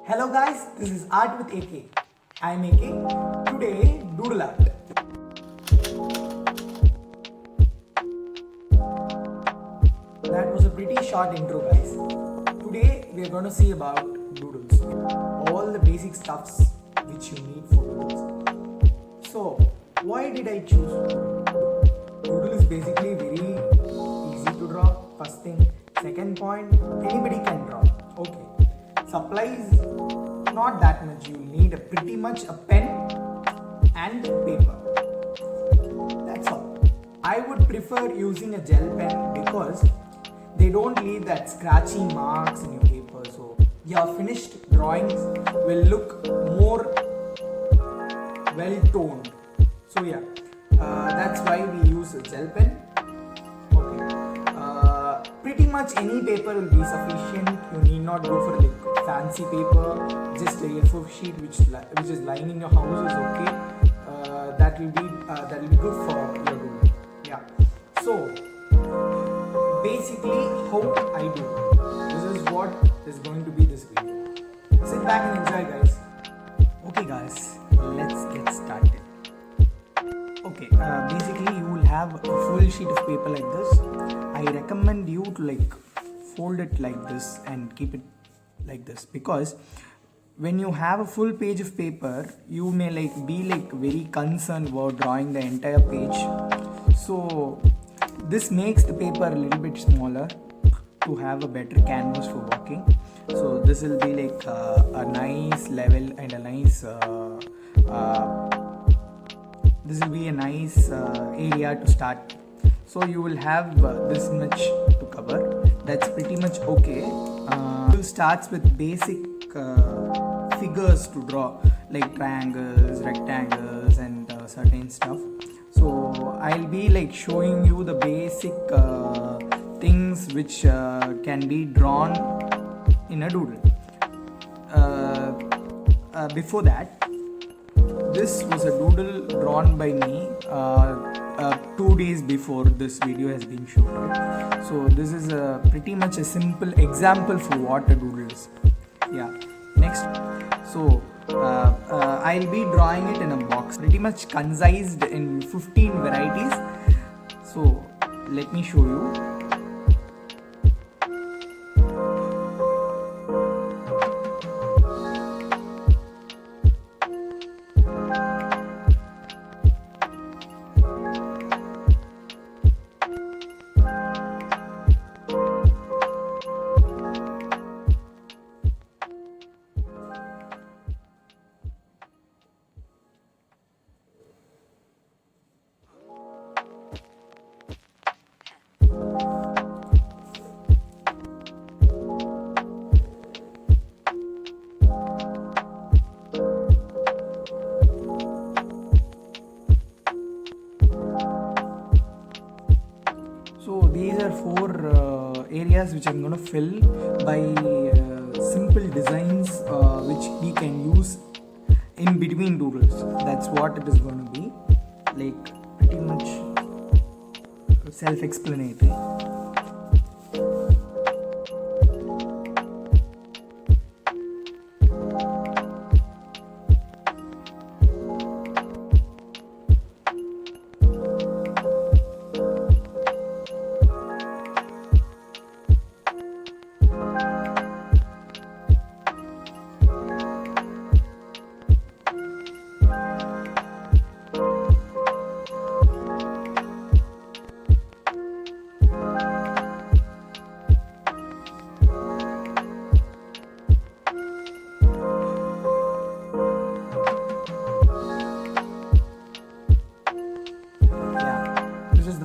Hello guys, this is Art with AK. I am AK. Today, doodle art. That was a pretty short intro guys. Today we are going to see about doodles. All the basic stuffs which you need for doodles. So, why did I choose doodle? Doodle is basically very easy to draw. First thing. Second point, anybody can draw. Okay. Supplies, not that much. You need pretty much a pen and paper. That's all. I would prefer using a gel pen because they don't leave that scratchy marks in your paper. So your finished drawings will look more well toned. So yeah, that's why we use a gel pen. Pretty much any paper will be sufficient. You need not go for like fancy paper. Just a A4 sheet which is lying in your house is okay. That will be good for your doodle. Yeah. So basically, how I do. This is what is going to be this video. Sit back and enjoy, guys. Okay, guys. Let's get started. Okay. Basically, you will have a full sheet of paper like this. I recommend you to like fold it like this and keep it like this, because when you have a full page of paper, you may be very concerned about drawing the entire page. So this makes the paper a little bit smaller to have a better canvas for working. So this will be like a nice level and a nice this will be a nice area to start. So you will have this much to cover. That's pretty much okay. It starts with basic figures to draw, like triangles, rectangles, and certain stuff. So I'll be like showing you the basic things which can be drawn in a doodle. Before that, this was a doodle drawn by me 2 days before this video has been shot. So this is pretty much a simple example for what a doodle is. Yeah. Next. So I'll be drawing it in a box, pretty much concised in 15 varieties. So let me show you. So these are 4 areas which I'm going to fill by simple designs which we can use in between doodles. That's what it is going to be, like pretty much self-explanatory.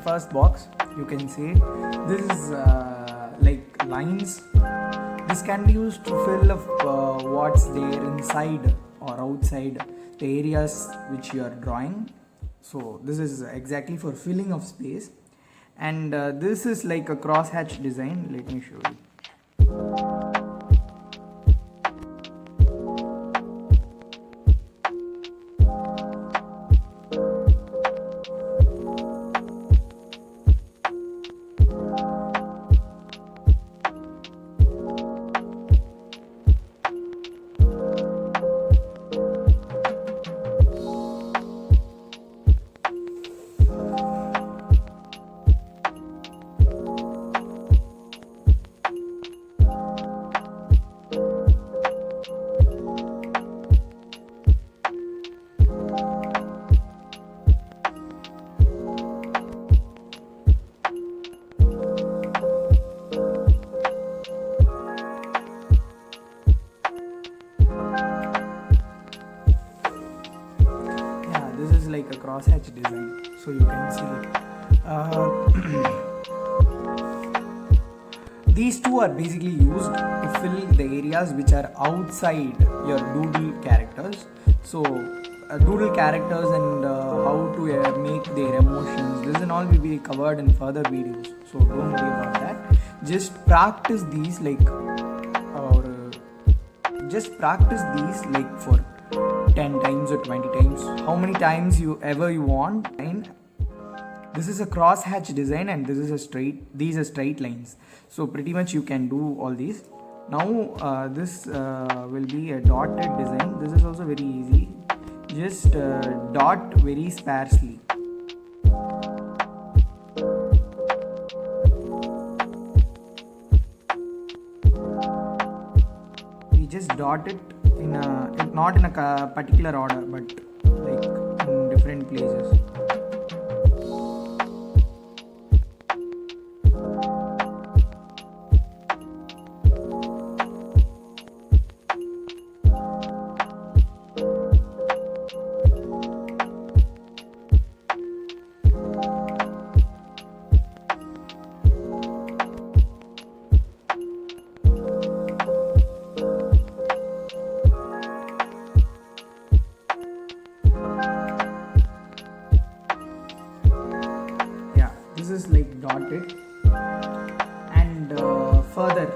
First box, you can see this is like lines. This can be used to fill up what's there inside or outside the areas which you are drawing. So this is exactly for filling of space, and this is like a crosshatch design. Let me show you. crosshatch design. So you can see these two are basically used to fill the areas which are outside your doodle characters. So doodle characters and how to make their emotions, this and all will be covered in further videos, so don't worry about that. Just practice these for 10 times or 20 times, how many times you want. And this is a crosshatch design and these are straight lines, so pretty much you can do all these. Now this will be a dotted design. This is also very easy. Just dot very sparsely. We just dot it in not in a particular order, but like in different places. This is like dotted, and further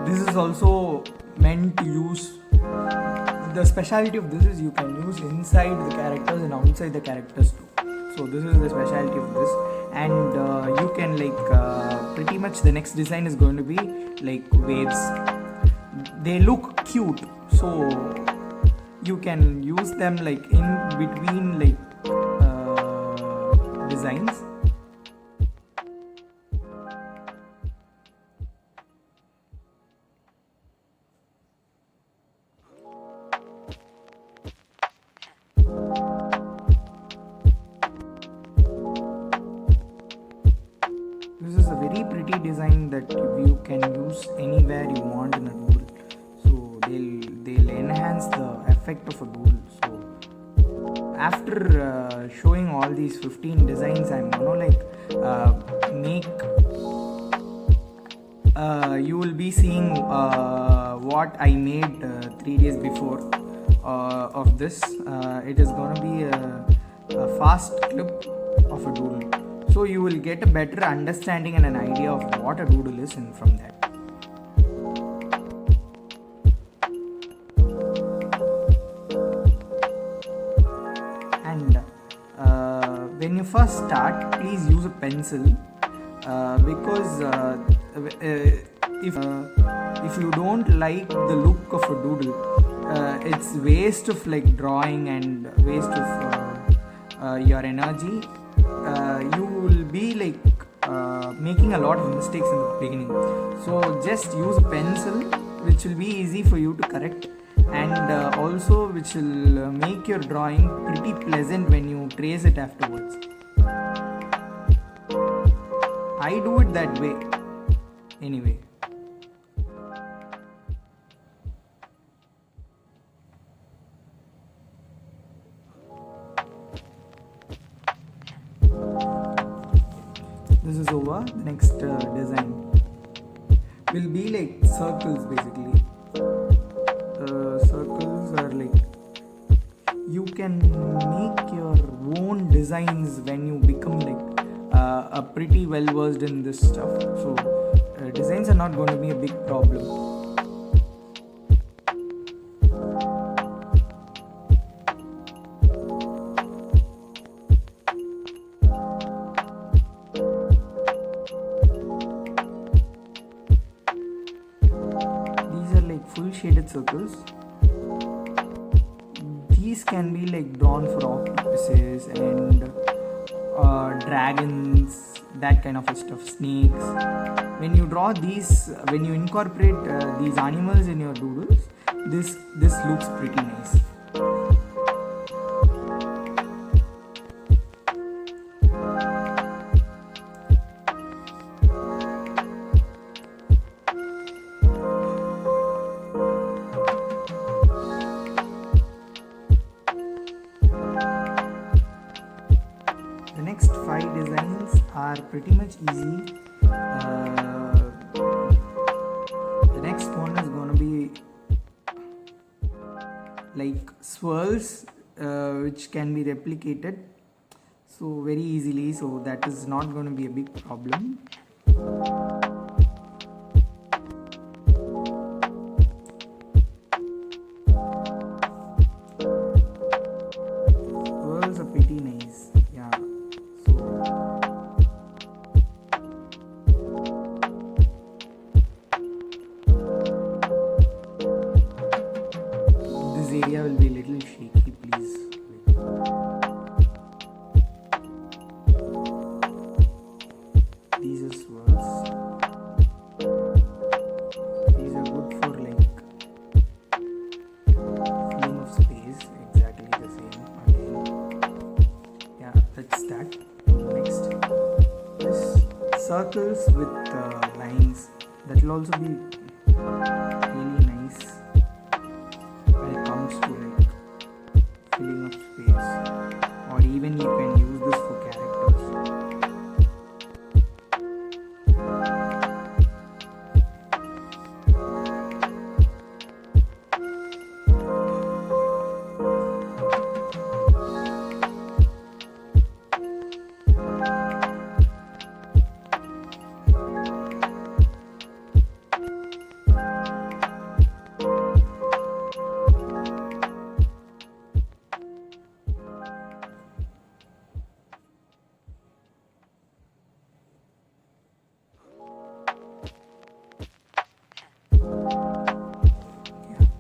this is also meant to use. The speciality of this is you can use inside the characters and outside the characters too. So this is the speciality of this, and you can pretty much the next design is going to be like waves. They look cute, so you can use them like in between designs. This is a very pretty design that you can use anywhere you want in a doodle. So they'll enhance the effect of a doodle. So after showing all these 15 designs, I'm gonna you will be seeing what I made 3 days before of this. It is gonna be a fast clip of a doodle. So you will get a better understanding and an idea of what a doodle is, and from that. And when you first start, please use a pencil because if you don't like the look of a doodle, it's waste of drawing and waste of your energy. You will be making a lot of mistakes in the beginning. So just use a pencil, which will be easy for you to correct, and also which will make your drawing pretty pleasant when you trace it afterwards. I do it that way anyway. This is over. The next design will be like circles basically. Circles are you can make your own designs when you become a pretty well versed in this stuff. So designs are not going to be a big problem. Full shaded circles. These can be drawn for octopuses and dragons, that kind of stuff, snakes. When you draw these, when you incorporate these animals in your doodles, this looks pretty nice. are pretty much easy. The next one is gonna be like swirls, which can be replicated so very easily, so that is not going to be a big problem. Swirls are pretty nice, yeah. So this area will be a little shaky, please. These are swirls. These are good for like filling of space. Exactly the same again. Yeah, that's that. Next, this circles with lines. That will also be really nice when it comes to like filling of space, or even you can use this for characters.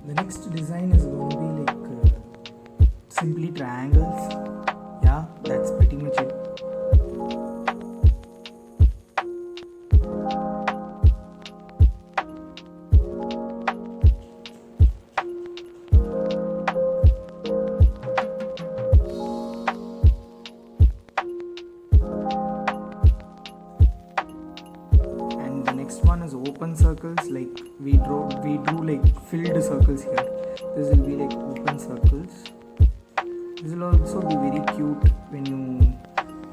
The next design is going to be like simply triangles. Yeah, that's pretty much it. And the next one is open circles. Like we drew like filled circles here. This will be like open circles. This will also be very cute when you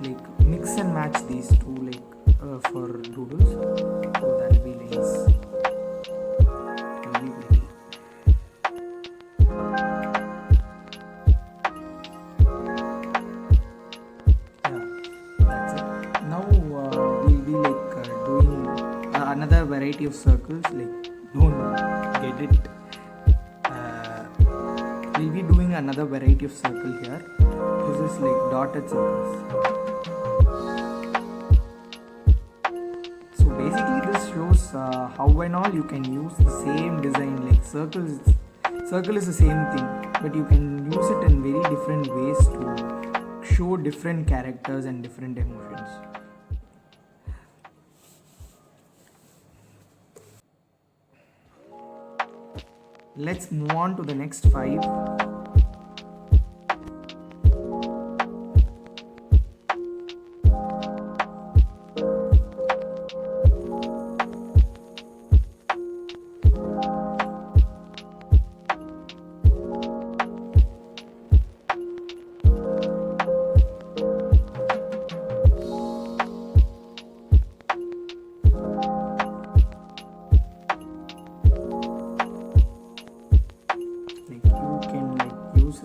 like mix and match these two, like for doodles. So that will be nice. It will be pretty. Yeah, that's it. Now we'll be like doing another variety of circles. Like, don't get it. We'll be doing another variety of circle here. This is like dotted circles. So basically this shows how and all you can use the same design. Like circle is the same thing, but you can use it in very different ways to show different characters and different emotions. Let's move on to the next 5.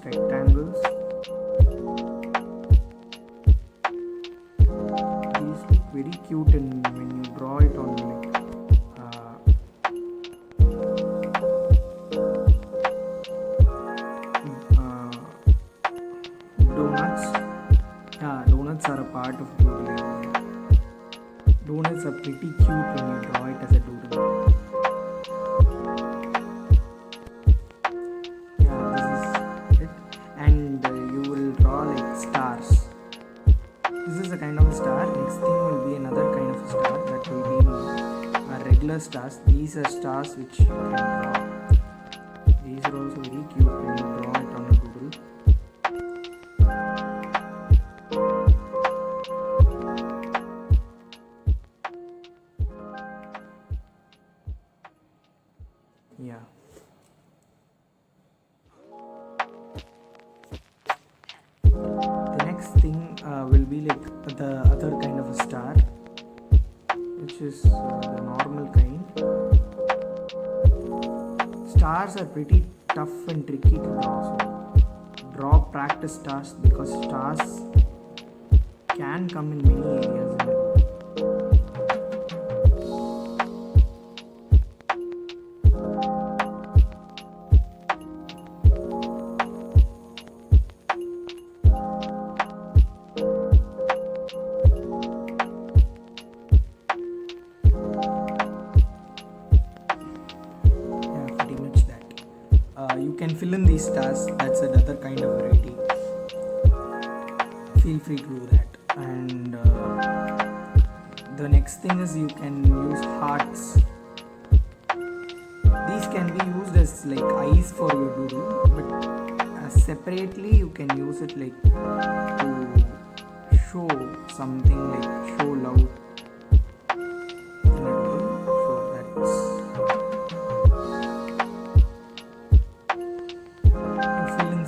Rectangles. These look very cute, and when you draw it on like donuts. Yeah, donuts are a part of doodling. Donuts are pretty cute when you draw it as a doodle. This is a kind of a star. Next thing will be another kind of a star that will be regular stars. These are stars which you can draw. These are also very cute when you draw it on a doodle. Yeah. The next thing will be like the other kind of a star. which is the normal kind. Stars are pretty tough and tricky to draw, so draw practice stars, because stars can come in many areas in a row. You can fill in these stars, that's another kind of variety. Feel free to do that. And the next thing is you can use hearts. These can be used as like eyes for your doodle, but separately you can use it like to show something, like show love in a doodle. So that's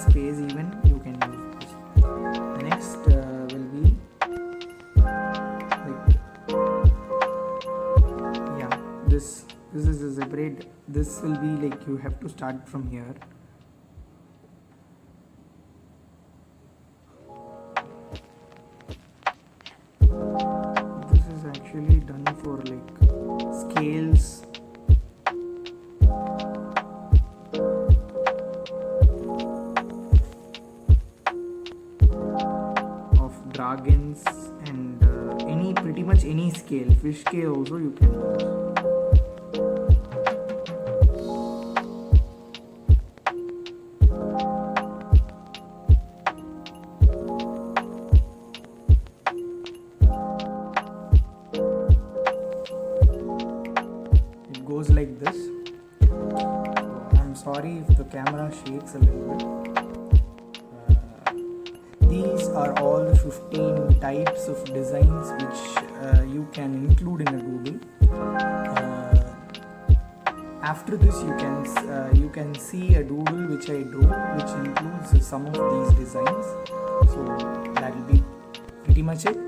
space, even you can use this. The next will be like, yeah, this is a separate. This will be like you have to start from here. This is actually done for like scales. Dragons and pretty much any scale, fish scale also you can use. It goes like this. I'm sorry if the camera shakes a little bit. These are all the 15 types of designs which you can include in a doodle. After this you can see a doodle which I drew, which includes some of these designs. So that will be pretty much it.